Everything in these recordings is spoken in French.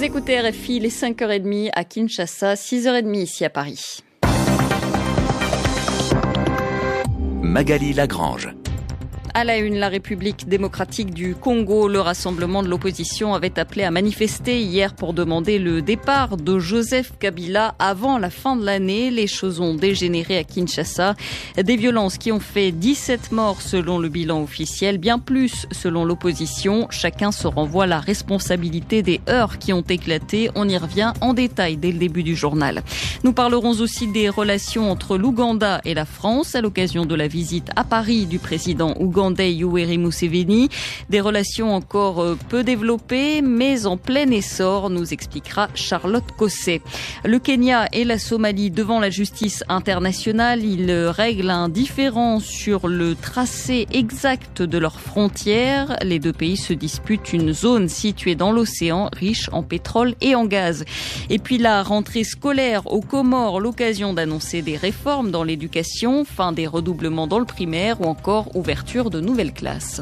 Vous écoutez RFI, les 5h30 à Kinshasa, 6h30 ici à Paris. Magali Lagrange. À la une, la République démocratique du Congo, le rassemblement de l'opposition avait appelé à manifester hier pour demander le départ de Joseph Kabila avant la fin de l'année. Les choses ont dégénéré à Kinshasa. Des violences qui ont fait 17 morts selon le bilan officiel, bien plus selon l'opposition. Chacun se renvoie la responsabilité des heurts qui ont éclaté. On y revient en détail dès le début du journal. Nous parlerons aussi des relations entre l'Ouganda et la France à l'occasion de la visite à Paris du président ougandais Yoweri Museveni. Des relations encore peu développées, mais en plein essor, nous expliquera Charlotte Cosset. Le Kenya et la Somalie devant la justice internationale, ils règlent un différend sur le tracé exact de leurs frontières. Les deux pays se disputent une zone située dans l'océan, riche en pétrole et en gaz. Et puis la rentrée scolaire aux Comores, l'occasion d'annoncer des réformes dans l'éducation, fin des redoublements dans le primaire ou encore ouverture de nouvelles classes.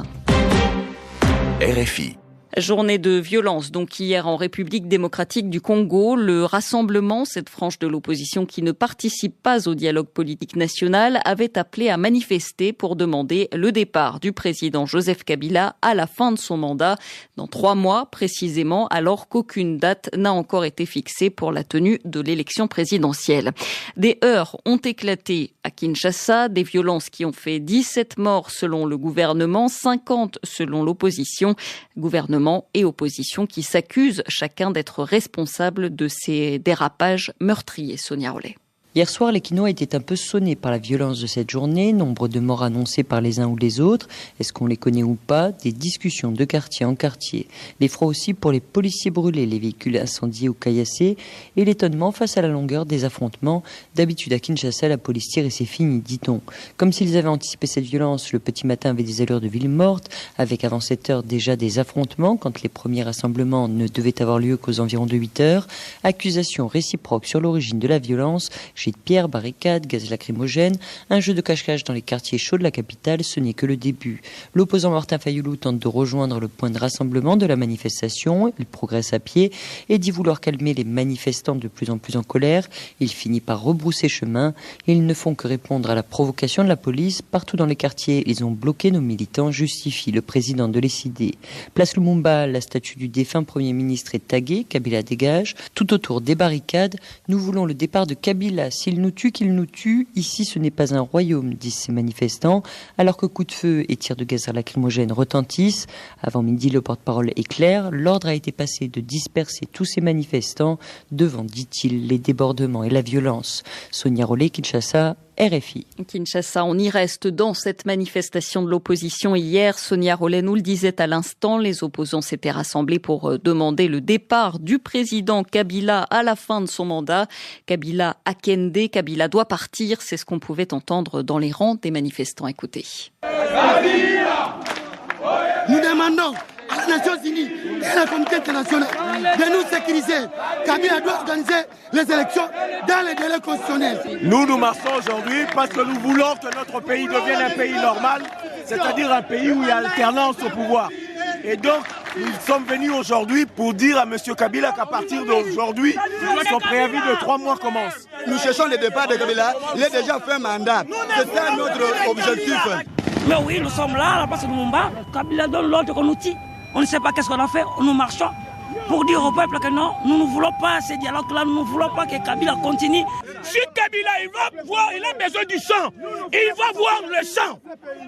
RFI. Journée de violence, donc hier en République démocratique du Congo, le rassemblement, cette frange de l'opposition qui ne participe pas au dialogue politique national, avait appelé à manifester pour demander le départ du président Joseph Kabila à la fin de son mandat, dans 3 mois précisément, alors qu'aucune date n'a encore été fixée pour la tenue de l'élection présidentielle. Des heurts ont éclaté à Kinshasa, des violences qui ont fait 17 morts selon le gouvernement, 50 selon l'opposition. Gouvernement et opposition qui s'accusent chacun d'être responsables de ces dérapages meurtriers. Sonia Rollet. Hier soir, les Kinois étaient un peu sonnés par la violence de cette journée, nombre de morts annoncés par les uns ou les autres, est-ce qu'on les connaît ou pas, des discussions de quartier en quartier, l'effroi aussi pour les policiers brûlés, les véhicules incendiés ou caillassés, et l'étonnement face à la longueur des affrontements. D'habitude à Kinshasa, la police tire et c'est fini, dit-on. Comme s'ils avaient anticipé cette violence, le petit matin avait des allures de ville morte, avec avant 7 heures déjà des affrontements, quand les premiers rassemblements ne devaient avoir lieu qu'aux environs de 8 heures. Accusations réciproques sur l'origine de la violence, jets de pierre, barricades, gaz lacrymogène, un jeu de cache-cache dans les quartiers chauds de la capitale, ce n'est que le début. L'opposant Martin Fayulu tente de rejoindre le point de rassemblement de la manifestation, il progresse à pied et dit vouloir calmer les manifestants de plus en plus en colère. Il finit par rebrousser chemin. Ils ne font que répondre à la provocation de la police. Partout dans les quartiers, ils ont bloqué nos militants, justifie le président de l'ECD. Place Lumumba, la statue du défunt Premier ministre est taguée, Kabila dégage. Tout autour des barricades, nous voulons le départ de Kabila. S'il nous tue, qu'il nous tue. Ici, ce n'est pas un royaume, disent ces manifestants. Alors que coups de feu et tirs de gaz lacrymogène retentissent. Avant midi, le porte-parole est clair. L'ordre a été passé de disperser tous ces manifestants devant, dit-il, les débordements et la violence. Sonia Rollet, Kinshasa, RFI. Kinshasa, on y reste dans cette manifestation de l'opposition hier. Sonia Rollet nous le disait à l'instant, les opposants s'étaient rassemblés pour demander le départ du président Kabila à la fin de son mandat. Kabila Akende, Kabila doit partir, c'est ce qu'on pouvait entendre dans les rangs des manifestants. Écoutez. Nous demandons à la Nations Unies et à la communauté internationale de nous sécuriser. Kabila doit organiser les élections dans les délais constitutionnels. Nous marchons aujourd'hui parce que nous voulons que notre pays devienne un pays normal, c'est-à-dire un pays où il y a alternance au pouvoir. Et donc, nous sommes venus aujourd'hui pour dire à M. Kabila qu'à partir d'aujourd'hui, son préavis de 3 mois commence. Nous cherchons le départ de Kabila. Il a déjà fait un mandat. C'est ça notre objectif. Mais oui, nous sommes là, à la place de Lumumba. Kabila donne l'ordre qu'on nous tue. On ne sait pas qu'est-ce qu'on a fait. Nous marchons pour dire au peuple que non, nous ne voulons pas ce dialogue-là. Nous ne voulons pas que Kabila continue. Si Kabila, il va voir, il a besoin du sang. Il va voir le sang.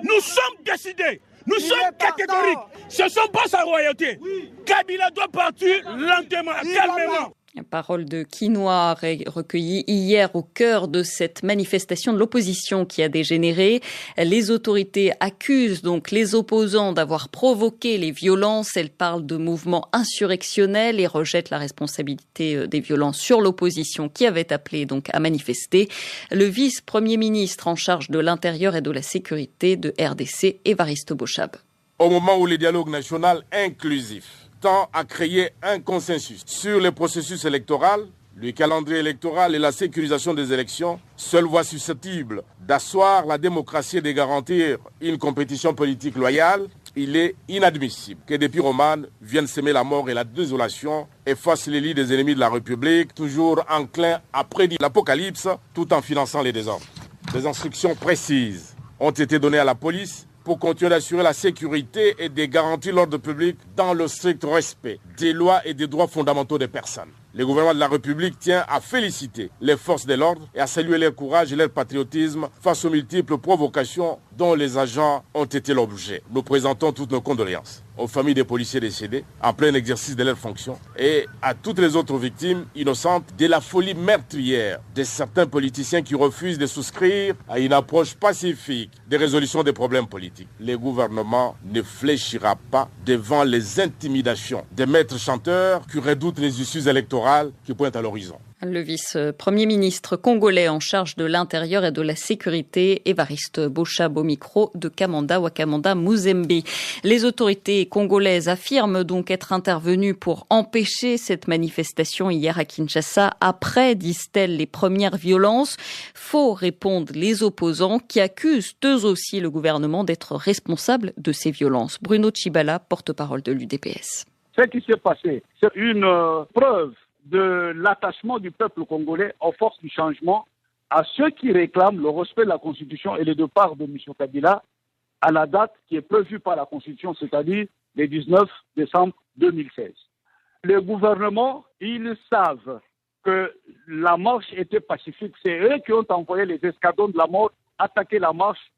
Nous sommes décidés. Nous sommes catégoriques. Ce ne sont pas sa royauté. Kabila doit partir lentement, calmement. Parole de Kinois recueillie hier au cœur de cette manifestation de l'opposition qui a dégénéré. Les autorités accusent donc les opposants d'avoir provoqué les violences. Elles parlent de mouvements insurrectionnels et rejettent la responsabilité des violences sur l'opposition qui avait appelé donc à manifester. Le vice-premier ministre en charge de l'intérieur et de la sécurité de RDC, Évariste Bochab. Au moment où le dialogue national inclusif tend à créer un consensus sur le processus électoral, le calendrier électoral et la sécurisation des élections, seule voie susceptible d'asseoir la démocratie et de garantir une compétition politique loyale, Il est inadmissible que des pyromanes viennent semer la mort et la désolation, effacent les lits des ennemis de la République, toujours enclins à prédire l'apocalypse tout en finançant les désordres. Des instructions précises ont été données à la police pour continuer d'assurer la sécurité et de garantir l'ordre public dans le strict respect des lois et des droits fondamentaux des personnes. Le gouvernement de la République tient à féliciter les forces de l'ordre et à saluer leur courage et leur patriotisme face aux multiples provocations dont les agents ont été l'objet. Nous présentons toutes nos condoléances aux familles des policiers décédés en plein exercice de leurs fonctions et à toutes les autres victimes innocentes de la folie meurtrière de certains politiciens qui refusent de souscrire à une approche pacifique de résolution des problèmes politiques. Le gouvernement ne fléchira pas devant les intimidations des maîtres chanteurs qui redoutent les issues électorales qui pointent à l'horizon. Le vice-premier ministre congolais en charge de l'intérieur et de la sécurité, Évariste Bochab, au micro de Kamanda Wakamanda Muzembe. Les autorités congolaises affirment donc être intervenues pour empêcher cette manifestation hier à Kinshasa après, disent-elles, les premières violences. Faux, répondent les opposants qui accusent eux aussi le gouvernement d'être responsable de ces violences. Bruno Tshibala, porte-parole de l'UDPS. Ce qui s'est passé, c'est une preuve de l'attachement du peuple congolais aux forces du changement, à ceux qui réclament le respect de la Constitution et le départ de M. Kabila à la date qui est prévue par la Constitution, c'est-à-dire le 19 décembre 2016. Le gouvernement, ils savent que la marche était pacifique. C'est eux qui ont envoyé les escadrons de la mort attaquer la marche,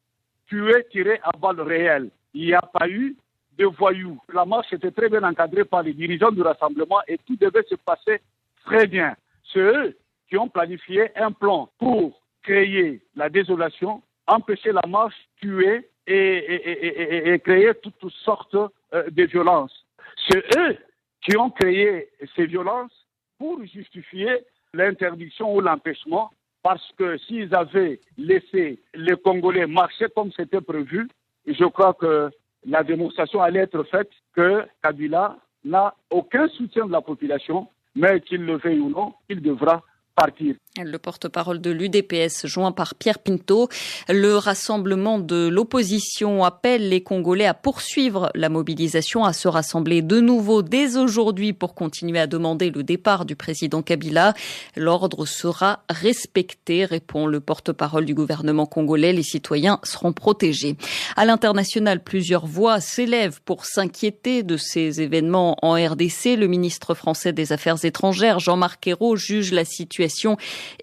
tuer, tirer à balles réelles. Il n'y a pas eu de voyous. La marche était très bien encadrée par les dirigeants du rassemblement et tout devait se passer très bien. C'est eux qui ont planifié un plan pour créer la désolation, empêcher la marche, tuer et créer toutes sortes de violences. C'est eux qui ont créé ces violences pour justifier l'interdiction ou l'empêchement, parce que s'ils avaient laissé les Congolais marcher comme c'était prévu, je crois que la démonstration allait être faite que Kabila n'a aucun soutien de la population, mais qu'il le veuille ou non, il devra partir. Le porte-parole de l'UDPS, joint par Pierre Pinto, le rassemblement de l'opposition appelle les Congolais à poursuivre la mobilisation, à se rassembler de nouveau dès aujourd'hui pour continuer à demander le départ du président Kabila. L'ordre sera respecté, répond le porte-parole du gouvernement congolais. Les citoyens seront protégés. À l'international, plusieurs voix s'élèvent pour s'inquiéter de ces événements en RDC. Le ministre français des Affaires étrangères, Jean-Marc Ayrault, juge la situation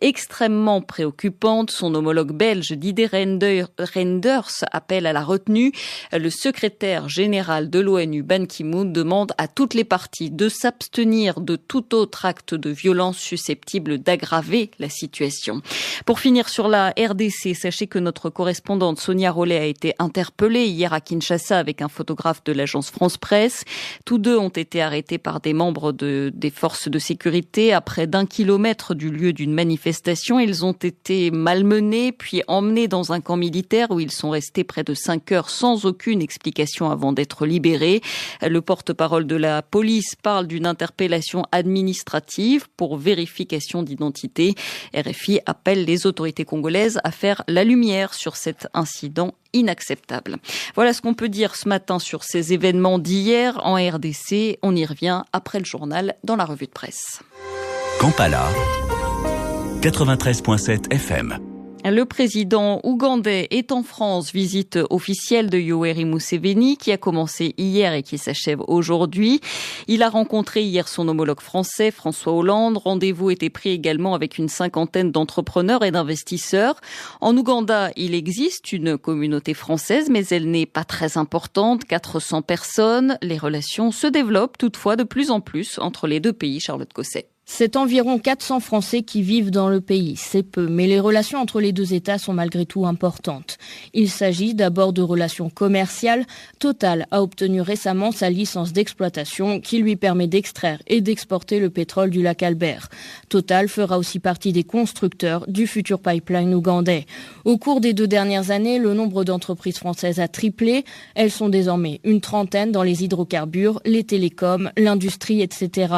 extrêmement préoccupante. Son homologue belge Didier Reynders appelle à la retenue. Le secrétaire général de l'ONU, Ban Ki-moon, demande à toutes les parties de s'abstenir de tout autre acte de violence susceptible d'aggraver la situation. Pour finir sur la RDC, sachez que notre correspondante Sonia Rollet a été interpellée hier à Kinshasa avec un photographe de l'agence France Presse. Tous deux ont été arrêtés par des membres des forces de sécurité à près d'1 kilomètre du lieu d'une manifestation. Ils ont été malmenés puis emmenés dans un camp militaire où ils sont restés près de 5 heures sans aucune explication avant d'être libérés. Le porte-parole de la police parle d'une interpellation administrative pour vérification d'identité. RFI appelle les autorités congolaises à faire la lumière sur cet incident inacceptable. Voilà ce qu'on peut dire ce matin sur ces événements d'hier en RDC. On y revient après le journal dans la revue de presse. Kampala, 93.7 FM. Le président ougandais est en France, visite officielle de Yoweri Museveni qui a commencé hier et qui s'achève aujourd'hui. Il a rencontré hier son homologue français, François Hollande. Rendez-vous était pris également avec une 50aine d'entrepreneurs et d'investisseurs. En Ouganda, il existe une communauté française, mais elle n'est pas très importante, 400 personnes. Les relations se développent toutefois de plus en plus entre les deux pays, Charlotte Cosset. C'est environ 400 Français qui vivent dans le pays. C'est peu, mais les relations entre les deux États sont malgré tout importantes. Il s'agit d'abord de relations commerciales. Total a obtenu récemment sa licence d'exploitation qui lui permet d'extraire et d'exporter le pétrole du lac Albert. Total fera aussi partie des constructeurs du futur pipeline ougandais. Au cours des 2 dernières années, le nombre d'entreprises françaises a triplé. Elles sont désormais une 30aine dans les hydrocarbures, les télécoms, l'industrie, etc.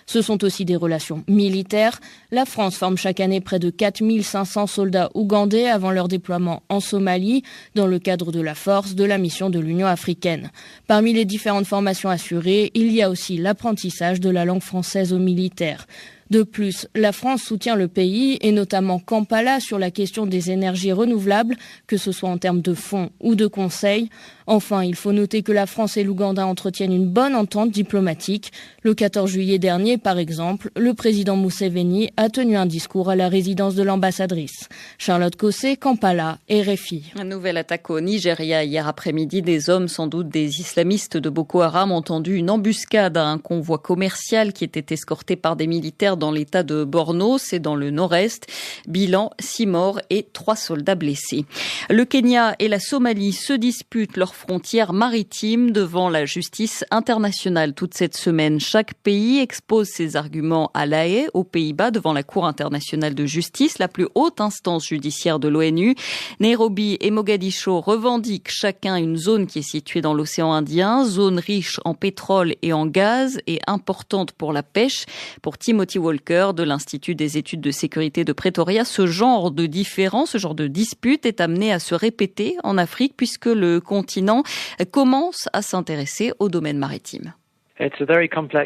Ce sont aussi des relations formation militaire. La France forme chaque année près de 4500 soldats ougandais avant leur déploiement en Somalie, dans le cadre de la force de la mission de l'Union africaine. Parmi les différentes formations assurées, il y a aussi l'apprentissage de la langue française aux militaires. De plus, la France soutient le pays, et notamment Kampala, sur la question des énergies renouvelables, que ce soit en termes de fonds ou de conseils. Enfin, il faut noter que la France et l'Ouganda entretiennent une bonne entente diplomatique. Le 14 juillet dernier, par exemple, le président Museveni a tenu un discours à la résidence de l'ambassadrice. Charlotte Cossé, Kampala, RFI. Une nouvelle attaque au Nigeria. Hier après-midi, des hommes, sans doute des islamistes de Boko Haram, ont tendu une embuscade à un convoi commercial qui était escorté par des militaires dans l'état de Borno, c'est dans le nord-est. Bilan, 6 morts et 3 soldats blessés. Le Kenya et la Somalie se disputent leurs frontières maritimes devant la justice internationale toute cette semaine. Chaque pays expose ses arguments à La Haye, aux Pays-Bas, devant la Cour internationale de justice, la plus haute instance judiciaire de l'ONU. Nairobi et Mogadiscio revendiquent chacun une zone qui est située dans l'océan Indien, zone riche en pétrole et en gaz et importante pour la pêche. Pour Timothy Walker de l'Institut des études de sécurité de Pretoria, ce genre de différend, ce genre de dispute est amené à se répéter en Afrique puisque le continent commence à s'intéresser au domaine maritime.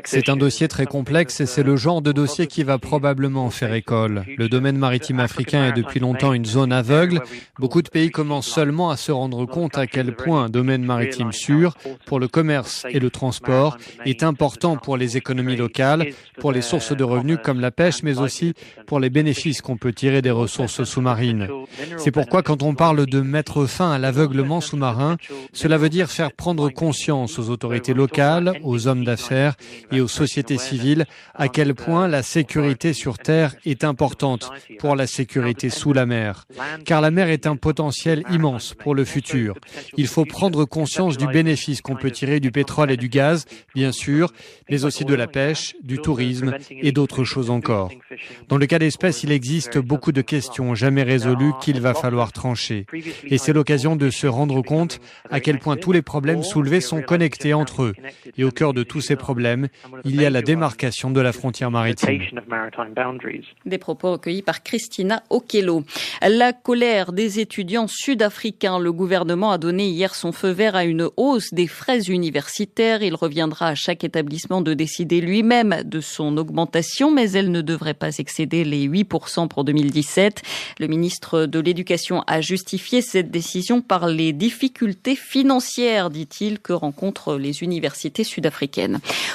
C'est un dossier très complexe et c'est le genre de dossier qui va probablement faire école. Le domaine maritime africain est depuis longtemps une zone aveugle. Beaucoup de pays commencent seulement à se rendre compte à quel point un domaine maritime sûr pour le commerce et le transport est important pour les économies locales, pour les sources de revenus comme la pêche, mais aussi pour les bénéfices qu'on peut tirer des ressources sous-marines. C'est pourquoi quand on parle de mettre fin à l'aveuglement sous-marin, cela veut dire faire prendre conscience aux autorités locales, aux hommes d'affaires et aux sociétés civiles à quel point la sécurité sur terre est importante pour la sécurité sous la mer. Car la mer est un potentiel immense pour le futur. Il faut prendre conscience du bénéfice qu'on peut tirer du pétrole et du gaz, bien sûr, mais aussi de la pêche, du tourisme et d'autres choses encore. Dans le cas d'espèce, il existe beaucoup de questions jamais résolues qu'il va falloir trancher. Et c'est l'occasion de se rendre compte à quel point tous les problèmes soulevés sont connectés entre eux. Et au cœur de tous ces problèmes, il y a la démarcation de la frontière maritime. Des propos recueillis par Christina Okello. La colère des étudiants sud-africains. Le gouvernement a donné hier son feu vert à une hausse des frais universitaires. Il reviendra à chaque établissement de décider lui-même de son augmentation, mais elle ne devrait pas excéder les 8% pour 2017. Le ministre de l'Éducation a justifié cette décision par les difficultés financières, dit-il, que rencontrent les universités sud-africaines.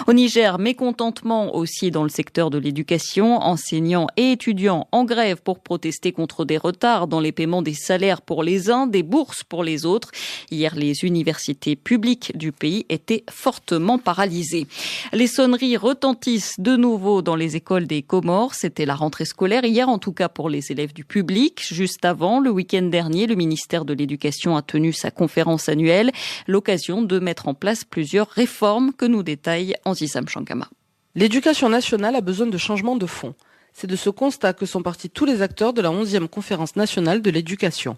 Au Niger, mécontentement aussi dans le secteur de l'éducation. Enseignants et étudiants en grève pour protester contre des retards dans les paiements des salaires pour les uns, des bourses pour les autres. Hier, les universités publiques du pays étaient fortement paralysées. Les sonneries retentissent de nouveau dans les écoles des Comores. C'était la rentrée scolaire hier, en tout cas pour les élèves du public. Juste avant, le week-end dernier, le ministère de l'Éducation a tenu sa conférence annuelle. L'occasion de mettre en place plusieurs réformes que nous détaille Anzisam Shankama. L'éducation nationale a besoin de changements de fond. C'est de ce constat que sont partis tous les acteurs de la 11e conférence nationale de l'éducation.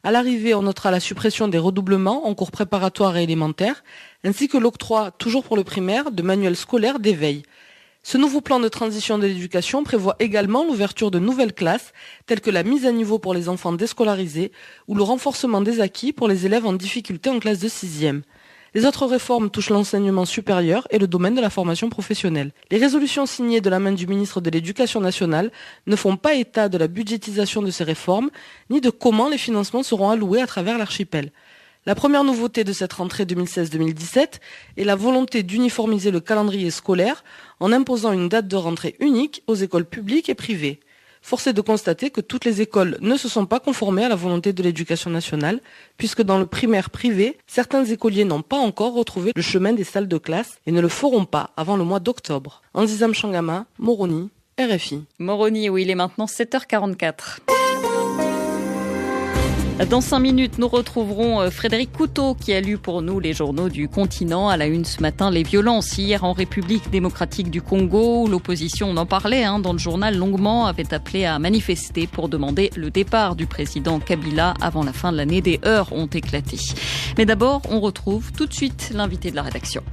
À l'arrivée, on notera la suppression des redoublements en cours préparatoires et élémentaires, ainsi que l'octroi, toujours pour le primaire, de manuels scolaires d'éveil. Ce nouveau plan de transition de l'éducation prévoit également l'ouverture de nouvelles classes, telles que la mise à niveau pour les enfants déscolarisés ou le renforcement des acquis pour les élèves en difficulté en classe de 6e. Les autres réformes touchent l'enseignement supérieur et le domaine de la formation professionnelle. Les résolutions signées de la main du ministre de l'Éducation nationale ne font pas état de la budgétisation de ces réformes, ni de comment les financements seront alloués à travers l'archipel. La première nouveauté de cette rentrée 2016-2017 est la volonté d'uniformiser le calendrier scolaire en imposant une date de rentrée unique aux écoles publiques et privées. Force est de constater que toutes les écoles ne se sont pas conformées à la volonté de l'Éducation nationale, puisque dans le primaire privé, certains écoliers n'ont pas encore retrouvé le chemin des salles de classe et ne le feront pas avant le mois d'octobre. Anzisam Shangama, Moroni, RFI. Moroni, où il est maintenant 7h44. Dans 5 minutes, nous retrouverons Frédéric Couteau qui a lu pour nous les journaux du continent. À la une ce matin, les violences hier en République démocratique du Congo. L'opposition, on en parlait dans le journal longuement, avait appelé à manifester pour demander le départ du président Kabila avant la fin de l'année. Des heurts ont éclaté. Mais d'abord, on retrouve tout de suite l'invité de la rédaction.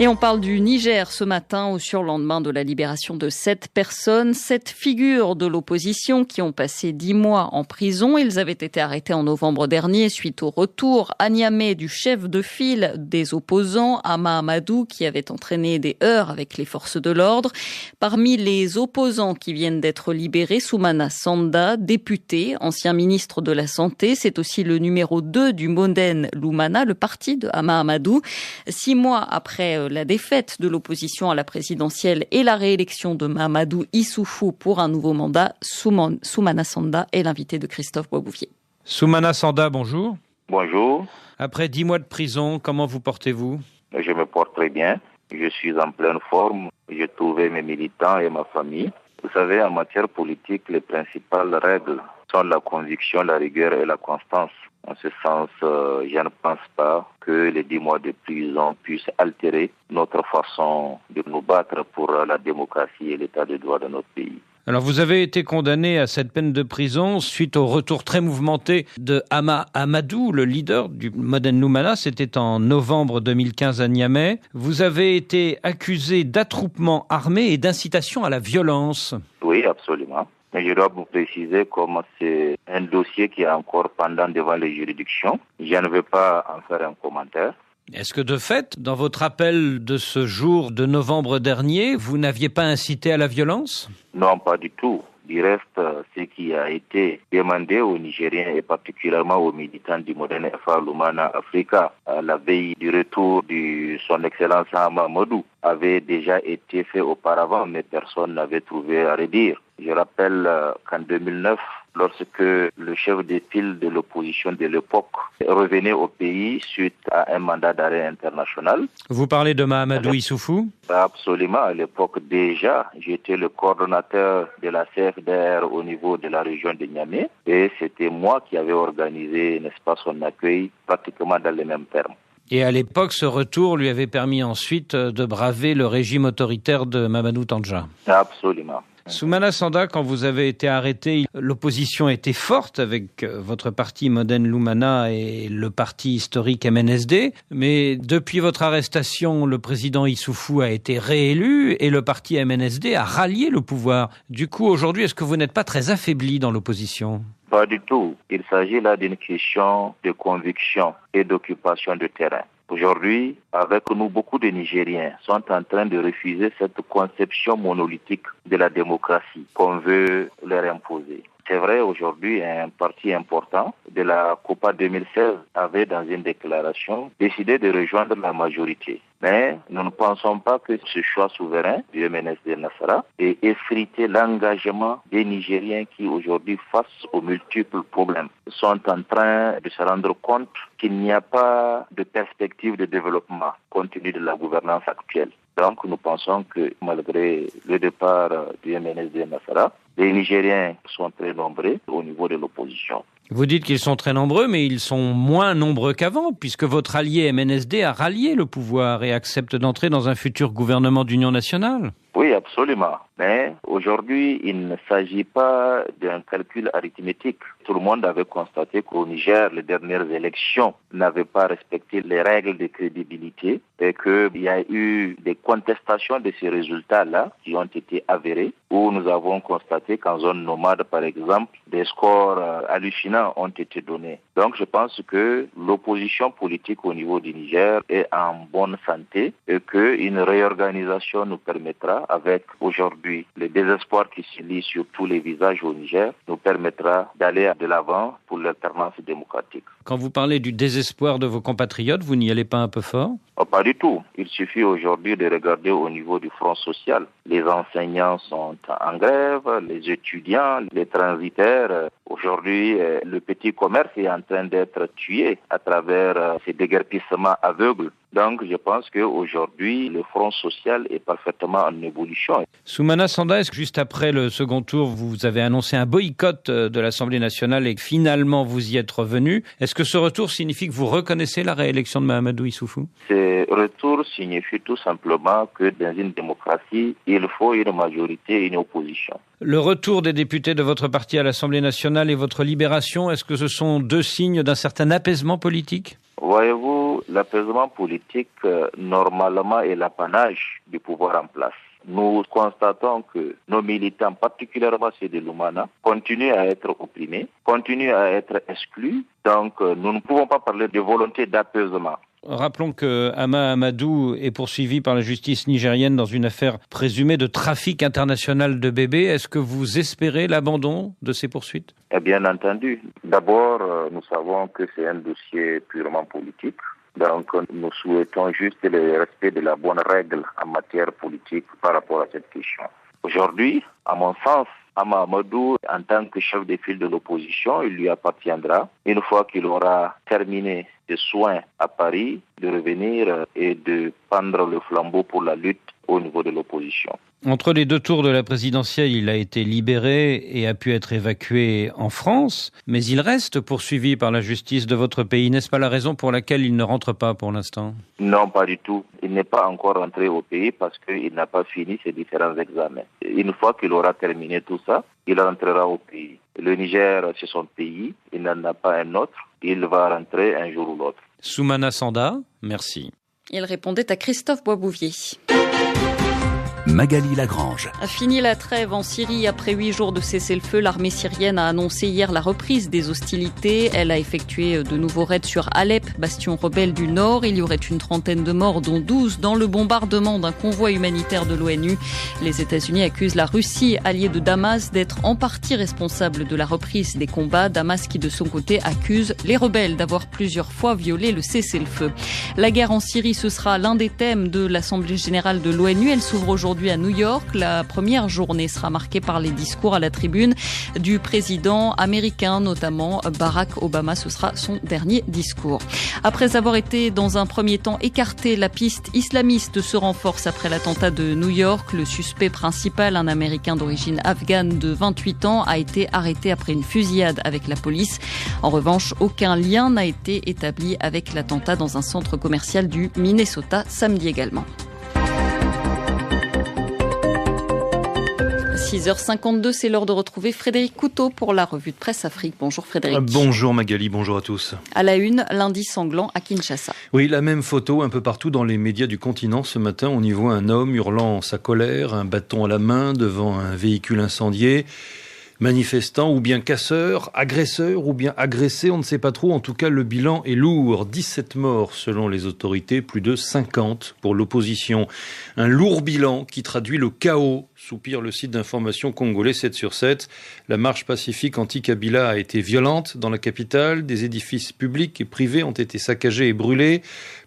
Et on parle du Niger ce matin au surlendemain de la libération de 7 personnes, 7 figures de l'opposition qui ont passé 10 mois en prison. Ils avaient été arrêtés en novembre dernier suite au retour à Niamey du chef de file des opposants, Hama Amadou, qui avait entraîné des heurts avec les forces de l'ordre. Parmi les opposants qui viennent d'être libérés, Soumana Sanda, député, ancien ministre de la Santé. C'est aussi le numéro 2 du Modène Lumana, le parti de Hama Amadou. 6 mois après la défaite de l'opposition à la présidentielle et la réélection de Mahamadou Issoufou pour un nouveau mandat, Soumana Sanda est l'invité de Christophe Boisbouvier. Soumana Sanda, bonjour. Bonjour. Après 10 mois de prison, comment vous portez-vous ? Je me porte très bien. Je suis en pleine forme. J'ai trouvé mes militants et ma famille. Vous savez, en matière politique, les principales règles sont la conviction, la rigueur et la constance. En ce sens, je ne pense pas que les 10 mois de prison puissent altérer notre façon de nous battre pour la démocratie et l'état de droit de notre pays. Alors vous avez été condamné à cette peine de prison suite au retour très mouvementé de Hama Amadou, le leader du Modène Lumana. C'était en novembre 2015 à Niamey. Vous avez été accusé d'attroupement armé et d'incitation à la violence. Oui, absolument. Mais je dois vous préciser comme c'est un dossier qui est encore pendant devant les juridictions. Je ne vais pas en faire un commentaire. Est-ce que de fait, dans votre appel de ce jour de novembre dernier, vous n'aviez pas incité à la violence ? Non, pas du tout. Du reste, ce qui a été demandé aux Nigériens et particulièrement aux militants du Modène FA Lumana Africa à la veille du retour de son Excellence Hama Amadou avait déjà été fait auparavant, mais personne n'avait trouvé à redire. Je rappelle qu'en 2009, lorsque le chef de file de l'opposition de l'époque revenait au pays suite à un mandat d'arrêt international. Vous parlez de Mahamadou Issoufou ? Absolument. À l'époque déjà, j'étais le coordonnateur de la CFDR au niveau de la région de Niamey et c'était moi qui avais organisé, n'est-ce pas, son accueil pratiquement dans les mêmes termes. Et à l'époque, ce retour lui avait permis ensuite de braver le régime autoritaire de Mamadou Tandja. Absolument. Soumana Sanda, quand vous avez été arrêté, l'opposition était forte avec votre parti Modène Lumana et le parti historique MNSD. Mais depuis votre arrestation, le président Issoufou a été réélu et le parti MNSD a rallié le pouvoir. Du coup, aujourd'hui, est-ce que vous n'êtes pas très affaibli dans l'opposition ? Pas du tout. Il s'agit là d'une question de conviction et d'occupation de terrain. Aujourd'hui, avec nous, beaucoup de Nigériens sont en train de refuser cette conception monolithique de la démocratie qu'on veut leur imposer. C'est vrai, aujourd'hui, un parti important de la Copa 2016 avait, dans une déclaration, décidé de rejoindre la majorité. Mais nous ne pensons pas que ce choix souverain du MNSD Nassara ait effrité l'engagement des Nigériens qui, aujourd'hui, face aux multiples problèmes, sont en train de se rendre compte qu'il n'y a pas de perspective de développement compte tenu de la gouvernance actuelle. Donc, nous pensons que malgré le départ du MNSD Nassara, les Nigériens sont très nombreux au niveau de l'opposition. Vous dites qu'ils sont très nombreux, mais ils sont moins nombreux qu'avant, puisque votre allié MNSD a rallié le pouvoir et accepte d'entrer dans un futur gouvernement d'union nationale. Oui, absolument. Mais aujourd'hui, il ne s'agit pas d'un calcul arithmétique. Tout le monde avait constaté qu'au Niger, les dernières élections n'avaient pas respecté les règles de crédibilité et qu'il y a eu des contestations de ces résultats-là qui ont été avérés, où nous avons constaté qu'en zone nomade, par exemple, des scores hallucinants ont été donnés. Donc, je pense que l'opposition politique au niveau du Niger est en bonne santé et qu'une réorganisation nous permettra, avec aujourd'hui le désespoir qui se lit sur tous les visages au Niger, nous permettra d'aller de l'avant pour l'alternance démocratique. Quand vous parlez du désespoir de vos compatriotes, vous n'y allez pas un peu fort ? Oh, pas du tout. Il suffit aujourd'hui de regarder au niveau du front social. Les enseignants sont en grève, les étudiants, les transitaires. Aujourd'hui, le petit commerce est en train d'être tué à travers ces déguerpissements aveugles. Donc, je pense qu'aujourd'hui, le front social est parfaitement en évolution. Soumana Sanda, est-ce que juste après le second tour, vous avez annoncé un boycott de l'Assemblée nationale et que finalement vous y êtes revenu ? Est-ce que ce retour signifie que vous reconnaissez la réélection de Mahamadou Issoufou ? Ce retour signifie tout simplement que dans une démocratie, il faut une majorité et une opposition. Le retour des députés de votre parti à l'Assemblée nationale et votre libération, est-ce que ce sont deux signes d'un certain apaisement politique ? Voyez-vous, l'apaisement politique, normalement, est l'apanage du pouvoir en place. Nous constatons que nos militants, particulièrement ceux de Lumana, continuent à être opprimés, continuent à être exclus. Donc, nous ne pouvons pas parler de volonté d'apaisement. Rappelons que Hama Amadou est poursuivi par la justice nigérienne dans une affaire présumée de trafic international de bébés. Est-ce que vous espérez l'abandon de ces poursuites ? Bien entendu. D'abord, nous savons que c'est un dossier purement politique. Donc, nous souhaitons juste le respect de la bonne règle en matière politique par rapport à cette question. Aujourd'hui, à mon sens, Hama Amadou, en tant que chef de file de l'opposition, il lui appartiendra, une fois qu'il aura terminé ses soins à Paris, de revenir et de prendre le flambeau pour la lutte au niveau de l'opposition. Entre les deux tours de la présidentielle, il a été libéré et a pu être évacué en France, mais il reste poursuivi par la justice de votre pays. N'est-ce pas la raison pour laquelle il ne rentre pas pour l'instant ? Non, pas du tout. Il n'est pas encore rentré au pays parce qu'il n'a pas fini ses différents examens. Une fois qu'il aura terminé tout ça, il rentrera au pays. Le Niger, c'est son pays, il n'en a pas un autre. Il va rentrer un jour ou l'autre. Soumana Sanda, merci. Il répondait à Christophe Boisbouvier. Magali Lagrange. Fini la trêve en Syrie après 8 jours de cessez-le-feu. L'armée syrienne a annoncé hier la reprise des hostilités. Elle a effectué de nouveaux raids sur Alep, bastion rebelle du Nord. Il y aurait une trentaine de morts, dont 12 dans le bombardement d'un convoi humanitaire de l'ONU. Les États-Unis accusent la Russie, alliée de Damas, d'être en partie responsable de la reprise des combats. Damas qui, de son côté, accuse les rebelles d'avoir plusieurs fois violé le cessez-le-feu. La guerre en Syrie, ce sera l'un des thèmes de l'Assemblée générale de l'ONU. Elle s'ouvre aujourd'hui à New York. La première journée sera marquée par les discours à la tribune du président américain, notamment Barack Obama. Ce sera son dernier discours. Après avoir été dans un premier temps écarté, la piste islamiste se renforce après l'attentat de New York. Le suspect principal, un Américain d'origine afghane de 28 ans, a été arrêté après une fusillade avec la police. En revanche, aucun lien n'a été établi avec l'attentat dans un centre commercial du Minnesota samedi également. 6h52, c'est l'heure de retrouver Frédéric Couteau pour la revue de presse Afrique. Bonjour Frédéric. Bonjour Magali, bonjour à tous. À la une, lundi sanglant à Kinshasa. Oui, la même photo un peu partout dans les médias du continent. Ce matin, on y voit un homme hurlant sa colère, un bâton à la main devant un véhicule incendié. Manifestants ou bien casseurs, agresseurs ou bien agressés, on ne sait pas trop. En tout cas, le bilan est lourd. 17 morts selon les autorités, plus de 50 pour l'opposition. Un lourd bilan qui traduit le chaos, soupire le site d'information congolais 7/7. La marche pacifique anti-Kabila a été violente dans la capitale. Des édifices publics et privés ont été saccagés et brûlés.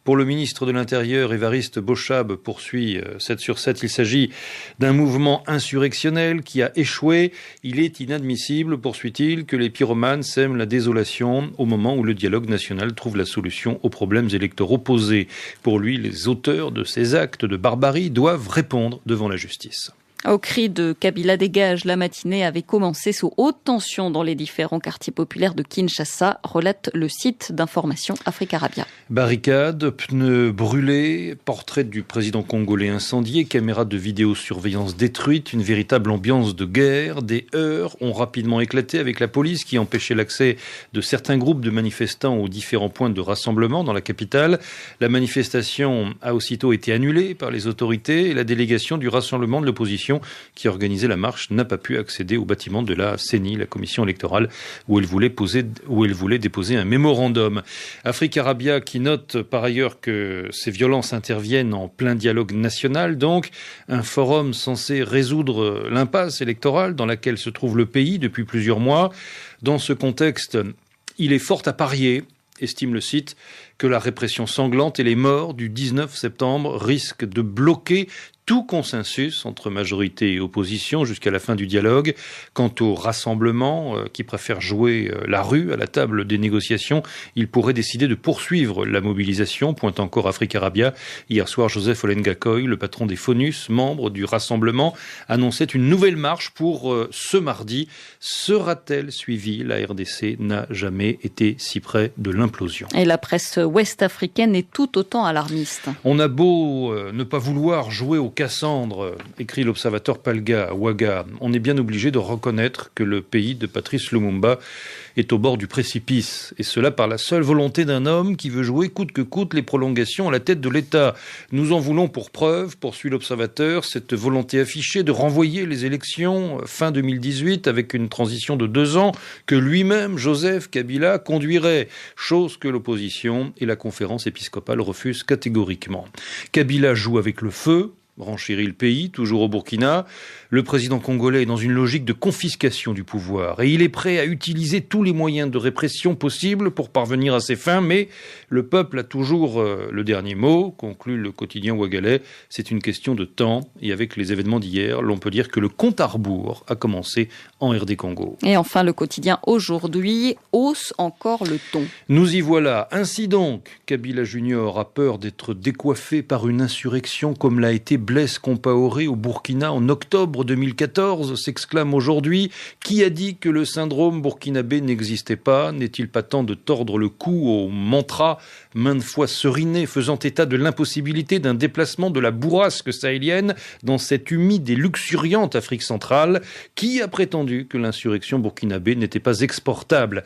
Pour le ministre de l'Intérieur, Évariste Bochab, poursuit 7/7. Il s'agit d'un mouvement insurrectionnel qui a échoué. Il est inadmissible, poursuit-il, que les pyromanes sèment la désolation au moment où le dialogue national trouve la solution aux problèmes électoraux posés. Pour lui, les auteurs de ces actes de barbarie doivent répondre devant la justice. Au cri de Kabila dégage, la matinée avait commencé sous haute tension dans les différents quartiers populaires de Kinshasa, relate le site d'information Africarabia. Barricades, pneus brûlés, portrait du président congolais incendié, caméras de vidéosurveillance détruites, une véritable ambiance de guerre. Des heurts ont rapidement éclaté avec la police qui empêchait l'accès de certains groupes de manifestants aux différents points de rassemblement dans la capitale. La manifestation a aussitôt été annulée par les autorités et la délégation du rassemblement de l'opposition qui organisait la marche n'a pas pu accéder au bâtiment de la CENI, la commission électorale, où elle voulait déposer un mémorandum. Africarabia qui note par ailleurs que ces violences interviennent en plein dialogue national, donc un forum censé résoudre l'impasse électorale dans laquelle se trouve le pays depuis plusieurs mois. Dans ce contexte, il est fort à parier, estime le site, que la répression sanglante et les morts du 19 septembre risquent de bloquer tout consensus entre majorité et opposition jusqu'à la fin du dialogue. Quant au rassemblement qui préfère jouer la rue à la table des négociations, il pourrait décider de poursuivre la mobilisation, pointe encore Africarabia. Hier soir, Joseph Olengakoy, le patron des FONUS, membre du rassemblement, annonçait une nouvelle marche pour ce mardi. Sera-t-elle suivie ? La RDC n'a jamais été si près de l'implosion. Et la presse ouest-africaine est tout autant alarmiste. On a beau ne pas vouloir jouer au Cassandre, écrit l'observateur Palga à Ouaga. On est bien obligé de reconnaître que le pays de Patrice Lumumba est au bord du précipice. Et cela par la seule volonté d'un homme qui veut jouer coûte que coûte les prolongations à la tête de l'État. Nous en voulons pour preuve, poursuit l'observateur, cette volonté affichée de renvoyer les élections fin 2018 avec une transition de 2 ans que lui-même, Joseph Kabila, conduirait. Chose que l'opposition et la conférence épiscopale refusent catégoriquement. Kabila joue avec le feu, renchérit le pays, toujours au Burkina. Le président congolais est dans une logique de confiscation du pouvoir et il est prêt à utiliser tous les moyens de répression possibles pour parvenir à ses fins, mais le peuple a toujours le dernier mot, conclut le quotidien ouagalais. C'est une question de temps et avec les événements d'hier, l'on peut dire que le compte à rebours a commencé en RD Congo. Et enfin, le quotidien aujourd'hui hausse encore le ton. Nous y voilà. Ainsi donc, Kabila Junior a peur d'être décoiffé par une insurrection comme l'a été Blaise Compaoré au Burkina en octobre 2014, s'exclame aujourd'hui. Qui a dit que le syndrome burkinabé n'existait pas? N'est-il pas temps de tordre le cou au mantra maintes fois seriné faisant état de l'impossibilité d'un déplacement de la bourrasque sahélienne dans cette humide et luxuriante Afrique centrale? Qui a prétendu que l'insurrection burkinabé n'était pas exportable?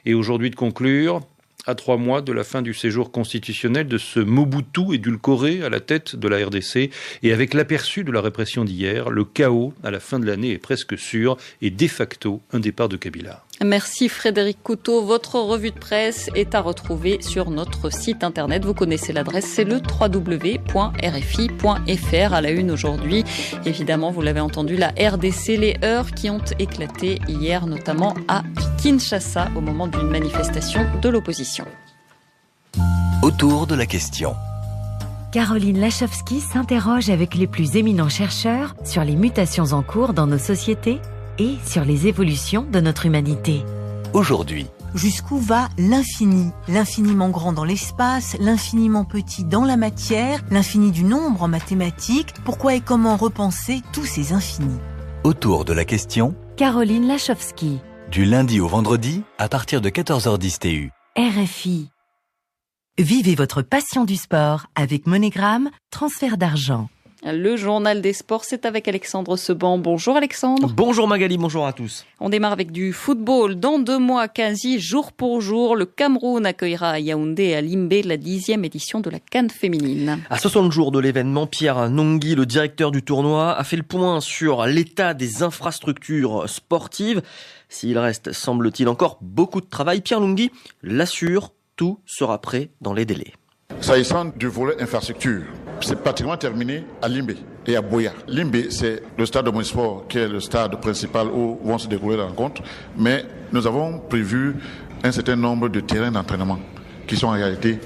Et aujourd'hui de conclure, à 3 mois de la fin du séjour constitutionnel de ce Mobutu édulcoré à la tête de la RDC et avec l'aperçu de la répression d'hier, le chaos à la fin de l'année est presque sûr et de facto un départ de Kabila. Merci Frédéric Couteau. Votre revue de presse est à retrouver sur notre site internet. Vous connaissez l'adresse, c'est le www.rfi.fr. À la une aujourd'hui, évidemment, vous l'avez entendu, la RDC, les heurts qui ont éclaté hier, notamment à Kinshasa, au moment d'une manifestation de l'opposition. Autour de la question. Caroline Lachowski s'interroge avec les plus éminents chercheurs sur les mutations en cours dans nos sociétés et sur les évolutions de notre humanité. Aujourd'hui. Jusqu'où va l'infini? L'infiniment grand dans l'espace, l'infiniment petit dans la matière, l'infini du nombre en mathématiques. Pourquoi et comment repenser tous ces infinis? Autour de la question. Caroline Lachowski. Du lundi au vendredi, à partir de 14h10 TU. RFI. Vivez votre passion du sport avec MoneyGram, transfert d'argent. Le journal des sports, c'est avec Alexandre Seban. Bonjour Alexandre. Bonjour Magali, bonjour à tous. On démarre avec du football. Dans 2 mois, quasi jour pour jour, le Cameroun accueillera à Yaoundé et à Limbé la 10e édition de la CAN féminine. À 60 jours de l'événement, Pierre Nongui, le directeur du tournoi, a fait le point sur l'état des infrastructures sportives. S'il reste, semble-t-il, encore beaucoup de travail, Pierre Nongui l'assure, tout sera prêt dans les délais. S'agissant du volet infrastructure, c'est pratiquement terminé à Limbé et à Boya. Limbé, c'est le stade de Omnisport qui est le stade principal où vont se dérouler les rencontres. Mais nous avons prévu un certain nombre de terrains d'entraînement qui sont en réalité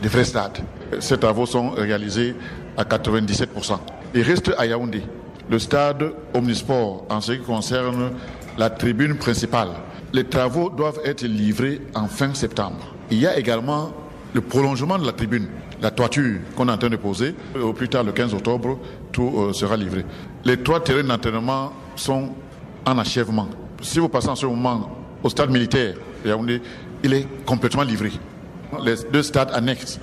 des vrais stades. Ces travaux sont réalisés à 97%. Il reste à Yaoundé le stade Omnisport en ce qui concerne la tribune principale. Les travaux doivent être livrés en fin septembre. Il y a également le prolongement de la tribune, la toiture qu'on est en train de poser. Au plus tard, le 15 octobre, tout sera livré. Les 3 terrains d'entraînement sont en achèvement. Si vous passez en ce moment au stade militaire, il est complètement livré. Les 2 stades annexes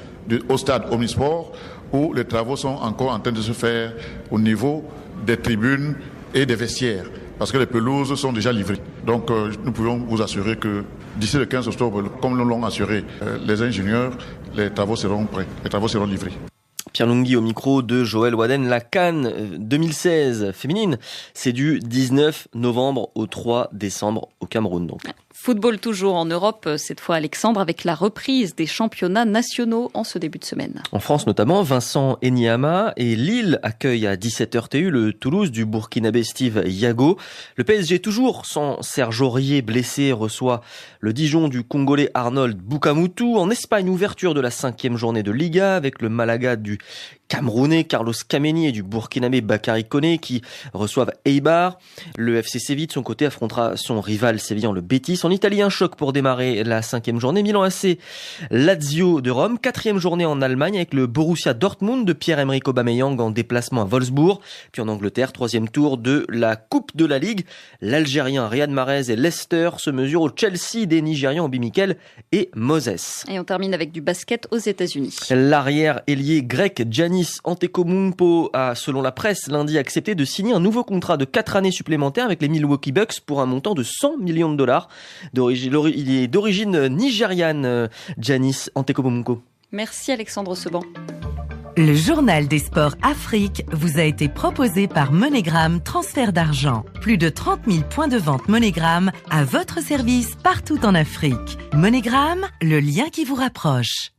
au stade Omnisport, où les travaux sont encore en train de se faire au niveau des tribunes et des vestiaires, parce que les pelouses sont déjà livrées. Donc nous pouvons vous assurer que d'ici le 15 octobre, comme nous l'ont assuré les ingénieurs, les travaux seront prêts, les travaux seront livrés. Pierre Nongui au micro de Joël Waden. La CAN 2016 féminine, c'est du 19 novembre au 3 décembre au Cameroun. Donc. Football toujours en Europe, cette fois Alexandre, avec la reprise des championnats nationaux en ce début de semaine. En France notamment, Vincent Enyama et Lille accueillent à 17h TU le Toulouse du Burkinabé Steve Yago. Le PSG toujours sans Serge Aurier blessé reçoit le Dijon du Congolais Arnold Boukamoutou. En Espagne, ouverture de la 5e journée de Liga avec le Malaga du Camerounais Carlos Kameni et du Burkinabé Bakary Koné qui reçoivent Eibar. Le FC Séville de son côté affrontera son rival sévillan le Betis. En Italie, un choc pour démarrer la 5e journée. Milan AC, Lazio de Rome. 4e journée en Allemagne avec le Borussia Dortmund de Pierre-Emerick Aubameyang en déplacement à Wolfsburg. Puis en Angleterre, 3e tour de la Coupe de la Ligue. L'Algérien Riyad Mahrez et Leicester se mesurent au Chelsea des Nigérians Obi Mikel et Moses. Et on termine avec du basket aux États-Unis. L'arrière ailier grec Giannis Giannis Antetokounmpo a, selon la presse, lundi accepté de signer un nouveau contrat de 4 années supplémentaires avec les Milwaukee Bucks pour un montant de $100 millions. Il est d'origine nigériane, Giannis Antetokounmpo. Merci Alexandre Seban. Le journal des sports Afrique vous a été proposé par MoneyGram Transfert d'argent. Plus de 30 000 points de vente MoneyGram à votre service partout en Afrique. MoneyGram, le lien qui vous rapproche.